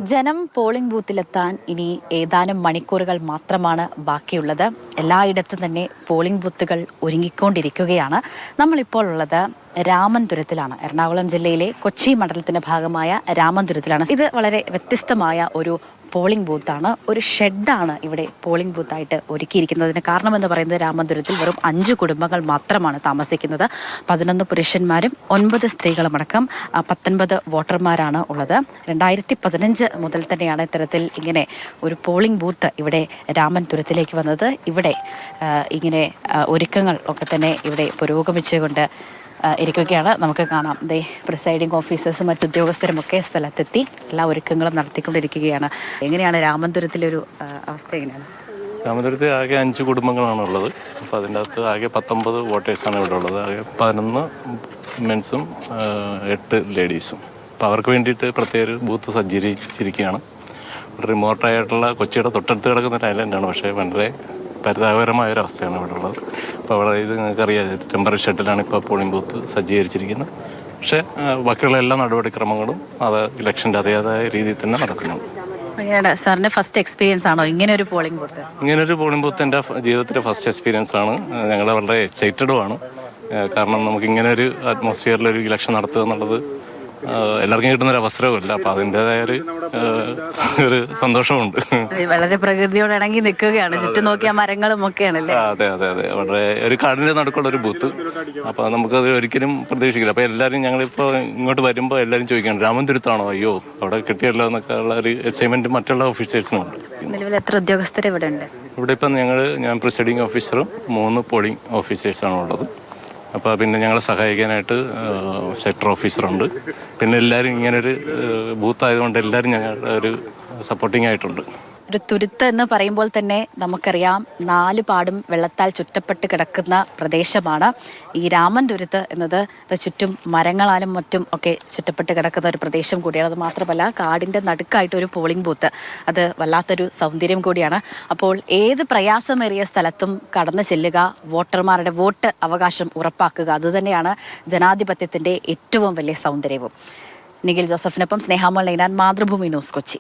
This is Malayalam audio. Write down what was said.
ജനം പോളിംഗ് ബൂത്തിലെത്താൻ ഇനി ഏതാനും മണിക്കൂറുകൾ മാത്രമാണ് ബാക്കിയുള്ളത്. എല്ലായിടത്തും തന്നെ പോളിംഗ് ബൂത്തുകൾ ഒരുങ്ങിക്കൊണ്ടിരിക്കുകയാണ്. നമ്മളിപ്പോൾ ഉള്ളത് രാമൻതുരത്തിലാണ്. എറണാകുളം ജില്ലയിലെ കൊച്ചി മണ്ഡലത്തിന്റെ ഭാഗമായ രാമൻതുരത്തിലാണ്. ഇത് വളരെ വ്യത്യസ്തമായ ഒരു പോളിംഗ് ബൂത്താണ്. ഒരു ഷെഡാണ് ഇവിടെ പോളിംഗ് ബൂത്തായിട്ട് ഒരുക്കിയിരിക്കുന്നതിന് കാരണമെന്ന് പറയുന്നത് രാമൻതുരത്തിൽ വെറും 5 കുടുംബങ്ങൾ മാത്രമാണ് താമസിക്കുന്നത്. 11 പുരുഷന്മാരും 9 സ്ത്രീകളുമടക്കം 19 വോട്ടർമാരാണ് ഉള്ളത്. 2015 മുതൽ തന്നെയാണ് ഇത്തരത്തിൽ ഇങ്ങനെ ഒരു പോളിംഗ് ബൂത്ത് ഇവിടെ രാമൻതുരത്തിലേക്ക് വന്നത്. ഇവിടെ ഇങ്ങനെ ഒരുക്കങ്ങൾ ഒക്കെ തന്നെ ഇവിടെ പുരോഗമിച്ചുകൊണ്ട് ഇരിക്കുകയാണ്. നമുക്ക് കാണാം, ദേ പ്രിസൈഡിംഗ് ഓഫീസേഴ്സും മറ്റുദ്യോഗസ്ഥരും ഒക്കെ സ്ഥലത്തെത്തി എല്ലാ ഒരുക്കങ്ങളും നടത്തിക്കൊണ്ടിരിക്കുകയാണ്. എങ്ങനെയാണ് രാമൻതുരത്തിലൊരു അവസ്ഥ? എങ്ങനെയാണ്? രാമൻതുരത്ത് ആകെ 5 കുടുംബങ്ങളാണുള്ളത്. അപ്പോൾ അതിൻ്റെ അകത്ത് ആകെ 19 വോട്ടേഴ്സാണ് ഇവിടെ ഉള്ളത്. ആകെ 11 മെൻസും 8 ലേഡീസും. അപ്പോൾ അവർക്ക് വേണ്ടിയിട്ട് പ്രത്യേക ഒരു ബൂത്ത് സജ്ജീകരിച്ചിരിക്കുകയാണ്. റിമോട്ടായിട്ടുള്ള കൊച്ചിയുടെ തൊട്ടടുത്ത് കിടക്കുന്ന ഒരു ഐലൻഡാണ്. പക്ഷേ വളരെ പരിതാപകരമായൊരവസ്ഥയാണ് ഇവിടെ ഉള്ളത്. അപ്പോൾ അവിടെ ഇത് നിങ്ങൾക്കറിയാം, ടെമ്പററി ഷെഡിലാണ് ഇപ്പോൾ പോളിംഗ് ബൂത്ത് സജ്ജീകരിച്ചിരിക്കുന്നത്. പക്ഷേ ബാക്കിയുള്ള എല്ലാ നടപടിക്രമങ്ങളും അത് ഇലക്ഷൻ്റെ അതേതായ രീതിയിൽ തന്നെ നടക്കുന്നുണ്ട്. സാറിൻ്റെ ഫസ്റ്റ് എക്സ്പീരിയൻസ് ആണോ ഇങ്ങനൊരു പോളിംഗ് ബൂത്ത്? ഇങ്ങനൊരു പോളിംഗ് ബൂത്ത് എൻ്റെ ജീവിതത്തിലെ ഫസ്റ്റ് എക്സ്പീരിയൻസ് ആണ്. ഞങ്ങൾ വളരെ എക്സൈറ്റഡുമാണ്. കാരണം നമുക്കിങ്ങനെ ഒരു അറ്റ്മോസ്ഫിയറിലൊരു ഇലക്ഷൻ നടത്തുക എന്നുള്ളത് എല്ലാവർക്കും കിട്ടുന്നൊരു അവസരവുമില്ല. അപ്പോൾ അതിൻ്റെതായ ഒരു സന്തോഷമുണ്ട്. വളരെ പ്രകൃതിയോട് ഇണങ്ങി നിൽക്കുകയാണ്. ചുറ്റും നോക്കിയ മരങ്ങളും ഒക്കെയാണല്ലേ? അതെ അതെ അതെ, വളരെ ഒരു കാടിൻ്റെ നടുക്കുള്ളൊരു ബൂത്ത്. അപ്പോൾ നമുക്കത് ഒരിക്കലും പ്രതീക്ഷിക്കില്ല. അപ്പോൾ എല്ലാവരും ഞങ്ങളിപ്പോൾ ഇങ്ങോട്ട് വരുമ്പോൾ എല്ലാവരും ചോദിക്കുകയാണ്, രാമൻതുരത്താണോ? അയ്യോ, അവിടെ കിട്ടിയല്ലോ എന്നൊക്കെ ഉള്ള ഒരു എക്സൈറ്റ്മെൻറ്റ് മറ്റുള്ള ഓഫീസേഴ്സിനുണ്ട്. നിലവിൽ എത്ര ഉദ്യോഗസ്ഥർ ഇവിടെ ഉണ്ട്? ഇവിടെ ഇപ്പം ഞാൻ പ്രിസൈഡിംഗ് ഓഫീസറും 3 പോളിംഗ് ഓഫീസേഴ്സാണ് ഉള്ളത്. അപ്പോൾ പിന്നെ ഞങ്ങളെ സഹായിക്കാനായിട്ട് സെക്ടർ ഓഫീസറുണ്ട്. പിന്നെ എല്ലാവരും ഇങ്ങനൊരു ബൂത്ത് ആയതുകൊണ്ട് എല്ലാവരും ഞങ്ങളുടെ ഒരു സപ്പോർട്ടിംഗ് ആയിട്ടുണ്ട്. ഒരു തുരുത്ത് എന്ന് പറയുമ്പോൾ തന്നെ നമുക്കറിയാം, 4 പാടും വെള്ളത്താൽ ചുറ്റപ്പെട്ട് കിടക്കുന്ന പ്രദേശമാണ് ഈ രാമൻതുരത്ത് എന്നത്. ചുറ്റും മരങ്ങളാലും മറ്റും ഒക്കെ ചുറ്റപ്പെട്ട് കിടക്കുന്ന ഒരു പ്രദേശം കൂടിയാണ്. അത് മാത്രമല്ല, കാടിൻ്റെ നടുക്കായിട്ടൊരു പോളിംഗ് ബൂത്ത്, അത് വല്ലാത്തൊരു സൗന്ദര്യം കൂടിയാണ്. അപ്പോൾ ഏത് പ്രയാസമേറിയ സ്ഥലത്തും കടന്നു ചെല്ലുക, വോട്ടർമാരുടെ വോട്ട് അവകാശം ഉറപ്പാക്കുക, അതുതന്നെയാണ് ജനാധിപത്യത്തിൻ്റെ ഏറ്റവും വലിയ സൗന്ദര്യവും. നിഖിൽ ജോസഫിനൊപ്പം സ്നേഹാമോൾ നൈനാൻ, മാതൃഭൂമി ന്യൂസ്, കൊച്ചി.